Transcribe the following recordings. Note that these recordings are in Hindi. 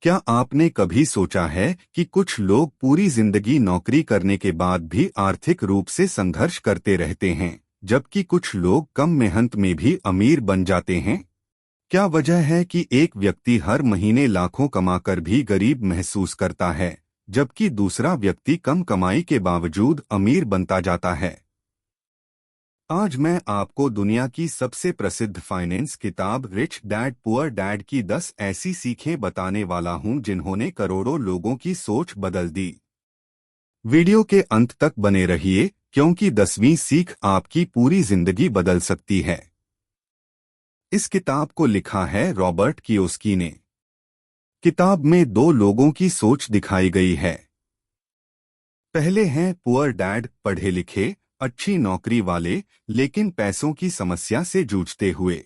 क्या आपने कभी सोचा है कि कुछ लोग पूरी जिंदगी नौकरी करने के बाद भी आर्थिक रूप से संघर्ष करते रहते हैं, जबकि कुछ लोग कम मेहनत में भी अमीर बन जाते हैं? क्या वजह है कि एक व्यक्ति हर महीने लाखों कमाकर भी गरीब महसूस करता है, जबकि दूसरा व्यक्ति कम कमाई के बावजूद अमीर बनता जाता है? आज मैं आपको दुनिया की सबसे प्रसिद्ध फाइनेंस किताब रिच डैड पुअर डैड की 10 ऐसी सीखें बताने वाला हूं जिन्होंने करोड़ों लोगों की सोच बदल दी। वीडियो के अंत तक बने रहिए, क्योंकि 10वीं सीख आपकी पूरी जिंदगी बदल सकती है। इस किताब को लिखा है रॉबर्ट कियोस्की ने। किताब में दो लोगों की सोच दिखाई गई है। पहले हैं पुअर डैड, पढ़े लिखे, अच्छी नौकरी वाले, लेकिन पैसों की समस्या से जूझते हुए।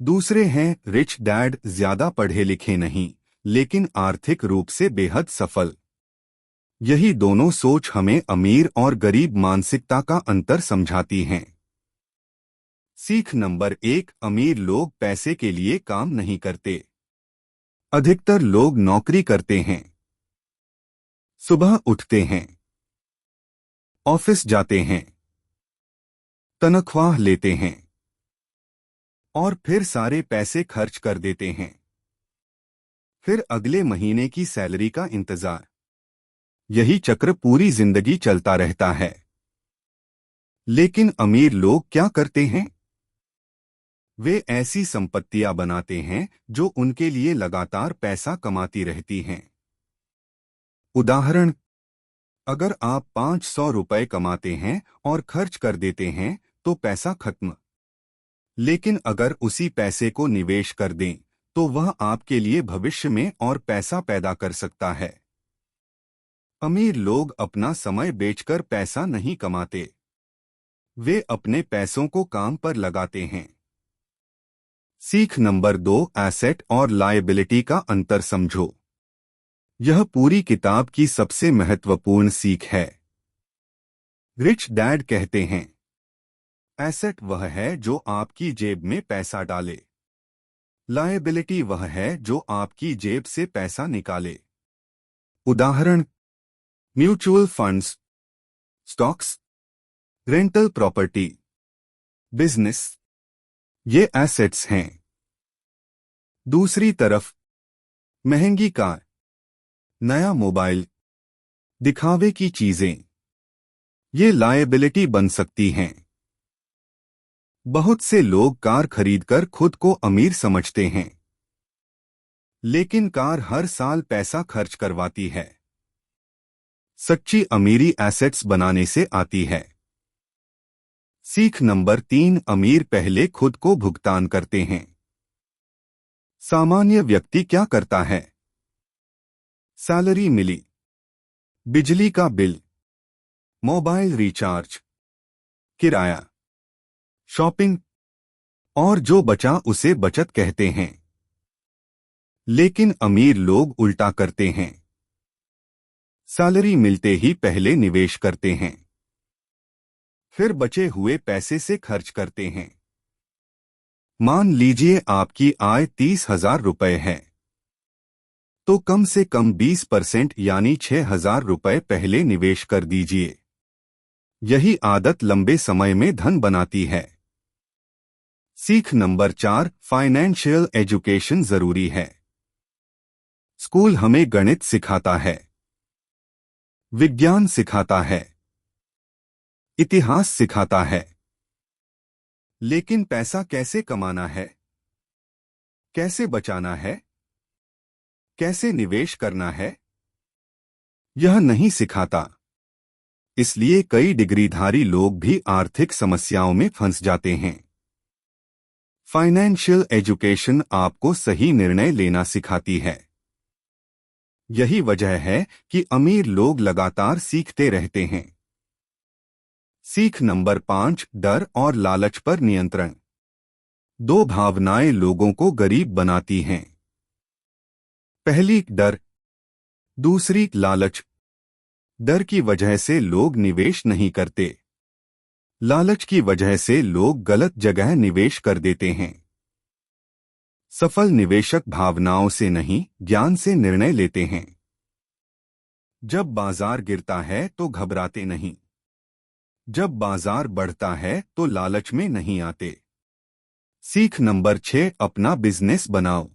दूसरे हैं रिच डैड, ज्यादा पढ़े लिखे नहीं, लेकिन आर्थिक रूप से बेहद सफल। यही दोनों सोच हमें अमीर और गरीब मानसिकता का अंतर समझाती हैं। सीख नंबर 1, अमीर लोग पैसे के लिए काम नहीं करते। अधिकतर लोग नौकरी करते हैं, सुबह उठते हैं, ऑफिस जाते हैं, तनख्वाह लेते हैं और फिर सारे पैसे खर्च कर देते हैं। फिर अगले महीने की सैलरी का इंतजार। यही चक्र पूरी जिंदगी चलता रहता है। लेकिन अमीर लोग क्या करते हैं? वे ऐसी संपत्तियां बनाते हैं जो उनके लिए लगातार पैसा कमाती रहती हैं। उदाहरण, अगर आप 500 रुपए कमाते हैं और खर्च कर देते हैं तो पैसा खत्म। लेकिन अगर उसी पैसे को निवेश कर दें तो वह आपके लिए भविष्य में और पैसा पैदा कर सकता है। अमीर लोग अपना समय बेचकर पैसा नहीं कमाते। वे अपने पैसों को काम पर लगाते हैं। सीख नंबर 2, एसेट और लायबिलिटी का अंतर समझो। यह पूरी किताब की सबसे महत्वपूर्ण सीख है। रिच डैड कहते हैं, एसेट वह है जो आपकी जेब में पैसा डाले। लायबिलिटी वह है जो आपकी जेब से पैसा निकाले। उदाहरण, mutual funds, stocks, rental property, business, ये एसेट्स हैं। दूसरी तरफ, महंगी कार, नया मोबाइल, दिखावे की चीजें, ये लायबिलिटी बन सकती हैं। बहुत से लोग कार खरीदकर खुद को अमीर समझते हैं, लेकिन कार हर साल पैसा खर्च करवाती है। सच्ची अमीरी एसेट्स बनाने से आती है। सीख नंबर 3, अमीर पहले खुद को भुगतान करते हैं। सामान्य व्यक्ति क्या करता है? सैलरी मिली, बिजली का बिल, मोबाइल रिचार्ज, किराया, शॉपिंग, और जो बचा उसे बचत कहते हैं। लेकिन अमीर लोग उल्टा करते हैं। सैलरी मिलते ही पहले निवेश करते हैं, फिर बचे हुए पैसे से खर्च करते हैं। मान लीजिए आपकी आय 30,000 रुपए है, तो कम से कम 20% यानी 6,000 रुपए पहले निवेश कर दीजिए। यही आदत लंबे समय में धन बनाती है। सीख नंबर 4, फाइनेंशियल एजुकेशन जरूरी है। स्कूल हमें गणित सिखाता है, विज्ञान सिखाता है, इतिहास सिखाता है, लेकिन पैसा कैसे कमाना है, कैसे बचाना है, कैसे निवेश करना है, यह नहीं सिखाता। इसलिए कई डिग्रीधारी लोग भी आर्थिक समस्याओं में फंस जाते हैं। फाइनेंशियल एजुकेशन आपको सही निर्णय लेना सिखाती है। यही वजह है कि अमीर लोग लगातार सीखते रहते हैं। सीख नंबर 5, डर और लालच पर नियंत्रण। दो भावनाएं लोगों को गरीब बनाती हैं। पहली डर, दूसरी लालच। डर की वजह से लोग निवेश नहीं करते। लालच की वजह से लोग गलत जगह निवेश कर देते हैं। सफल निवेशक भावनाओं से नहीं, ज्ञान से निर्णय लेते हैं। जब बाजार गिरता है तो घबराते नहीं। जब बाजार बढ़ता है तो लालच में नहीं आते। सीख नंबर 6, अपना बिजनेस बनाओ।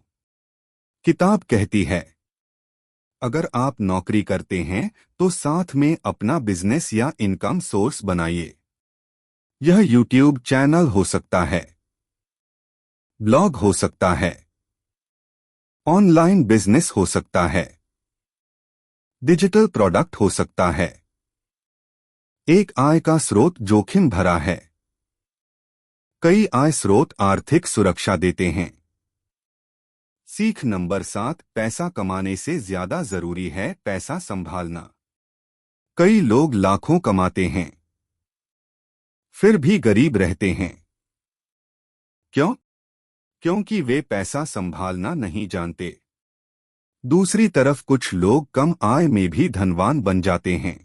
किताब कहती है, अगर आप नौकरी करते हैं तो साथ में अपना बिजनेस या इनकम सोर्स बनाइए। यह यूट्यूब चैनल हो सकता है, ब्लॉग हो सकता है, ऑनलाइन बिजनेस हो सकता है, डिजिटल प्रोडक्ट हो सकता है। एक आय का स्रोत जोखिम भरा है। कई आय स्रोत आर्थिक सुरक्षा देते हैं। सीख नंबर 7, पैसा कमाने से ज्यादा जरूरी है पैसा संभालना। कई लोग लाखों कमाते हैं फिर भी गरीब रहते हैं। क्यों? क्योंकि वे पैसा संभालना नहीं जानते। दूसरी तरफ कुछ लोग कम आय में भी धनवान बन जाते हैं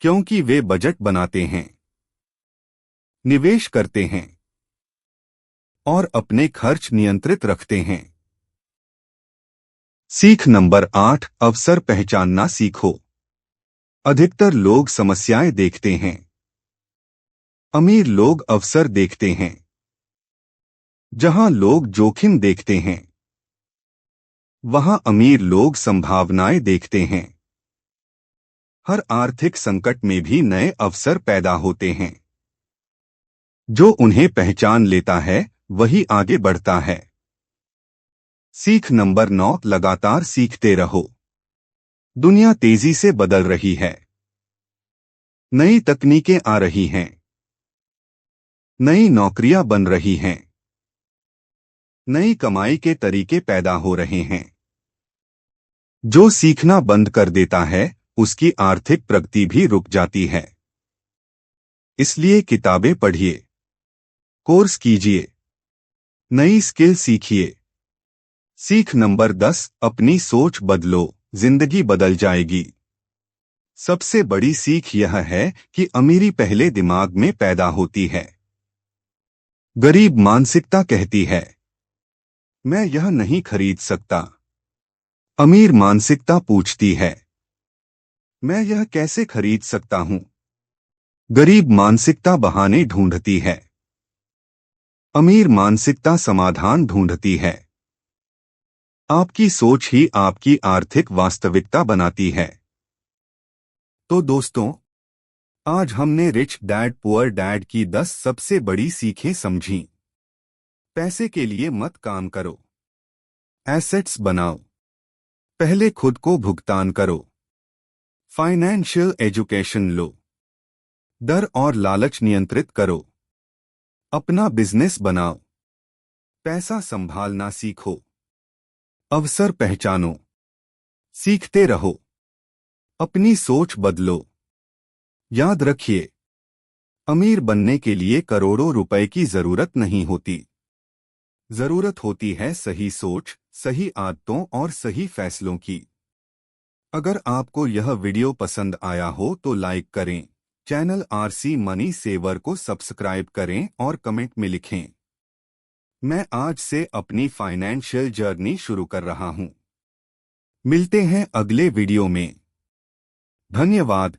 क्योंकि वे बजट बनाते हैं, निवेश करते हैं और अपने खर्च नियंत्रित रखते हैं। सीख नंबर 8, अवसर पहचानना सीखो। अधिकतर लोग समस्याएं देखते हैं, अमीर लोग अवसर देखते हैं। जहां लोग जोखिम देखते हैं वहां अमीर लोग संभावनाएं देखते हैं। हर आर्थिक संकट में भी नए अवसर पैदा होते हैं। जो उन्हें पहचान लेता है वही आगे बढ़ता है। सीख नंबर 9, लगातार सीखते रहो। दुनिया तेजी से बदल रही है। नई तकनीकें आ रही हैं, नई नौकरियां बन रही हैं, नई कमाई के तरीके पैदा हो रहे हैं। जो सीखना बंद कर देता है उसकी आर्थिक प्रगति भी रुक जाती है। इसलिए किताबें पढ़िए, कोर्स कीजिए, नई स्किल सीखिए। सीख नंबर 10, अपनी सोच बदलो, जिंदगी बदल जाएगी। सबसे बड़ी सीख यह है कि अमीरी पहले दिमाग में पैदा होती है। गरीब मानसिकता कहती है, मैं यह नहीं खरीद सकता। अमीर मानसिकता पूछती है, मैं यह कैसे खरीद सकता हूं। गरीब मानसिकता बहाने ढूंढती है, अमीर मानसिकता समाधान ढूंढती है। आपकी सोच ही आपकी आर्थिक वास्तविकता बनाती है। तो दोस्तों, आज हमने रिच डैड पुअर डैड की 10 सबसे बड़ी सीखें समझी। पैसे के लिए मत काम करो, एसेट्स बनाओ। पहले खुद को भुगतान करो। फाइनेंशियल एजुकेशन लो। डर और लालच नियंत्रित करो। अपना बिजनेस बनाओ। पैसा संभालना सीखो। अवसर पहचानो। सीखते रहो। अपनी सोच बदलो। याद रखिए, अमीर बनने के लिए करोड़ों रुपए की जरूरत नहीं होती। जरूरत होती है सही सोच, सही आदतों और सही फैसलों की। अगर आपको यह वीडियो पसंद आया हो तो लाइक करें, चैनल आरसी मनी सेवर को सब्सक्राइब करें और कमेंट में लिखें, मैं आज से अपनी फाइनेंशियल जर्नी शुरू कर रहा हूं। मिलते हैं अगले वीडियो में। धन्यवाद।